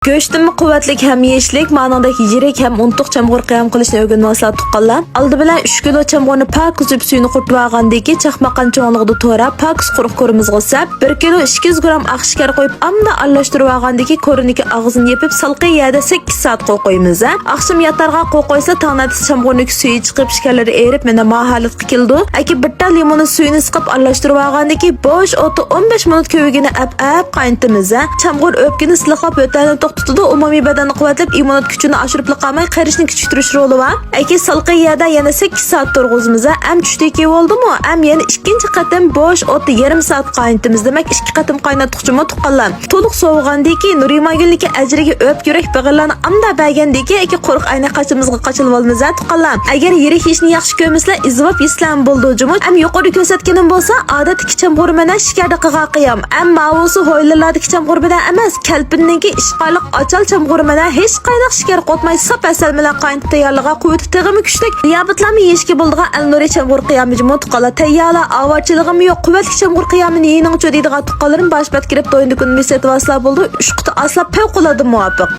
Go'shtni quvvatlik ham yeyishlik, ma'nodek yirik ham untuq chamg'ur qiyam qilishni o'rganmaslar tuqqanlar. Aldi bilan 3 kilo chamg'urni pak uzib suyini qurtib olgandiki, chaqmaqan cho'ngligida to'ra pak quruq ko'rimiz g'o'sab, 1 kilo 200 gram aq shakar qo'yib, amda aralashtirib olgandiki, ko'riniki og'zini yepib, salqi yerda 8 soat qo'yamiz. Akşam yatarga qo'ysa, tongda chamg'urning suyi chiqib, shakarlari erib, mana ma holatga keldi. Aki bitta limonni suyini siqib aralashtirib olgandiki, bo'sh o'ti 15 minut ko'vigini ap qaynatamiz. Chamg'ur o'pkini silaqlab o'tani tutadi, umumiy badanni quvvatlab, immunit kuchini oshirib qolmay, qarishni kuchaytirish roli bor. Aki salqi yerda yana 8 soat turg'izmiz. Am tushdiki bo'ldimi? Am yana ikkinchi qatim bo'sh o'tni yarim soat qaynatamiz. Demak, 2 qatim qaynatmoqchimi tuqqanlar. To'liq sovug'andiki, Nurimagulniki ajriga o'p yurak big'irlarni amda bergandiki, aki qo'rq ayna qachimizga qachilib olmiz tuqqanlar. Agar yirik yeyishni yaxshi ko'rmaslar, izvob islam bo'ldi jumut. Am yuqori ko'rsatganim bo'lsa, odatdagi chamg'ur bilan shikarda qilgan qiyam. Am ma'vusi hoylalardagi chamg'ur bilan emas, kalpinniki ishqali açal chamg'urmadan hech qanday shakar qotmay sap asal bilan qaynatib tayyorlagan quvvati teg'imi kuchlik diabetlarni yeyishga bo'ladigan al-nuri chamg'ur qiyami jumut qala tayyorla avachilligim yo'q quvvatli chamg'ur qiyamini yeyning deydigan tuqqanlarim boshbat kirib do'yindikin misat vasla bo'ldi 3 quti asla favqulodda muvofiq.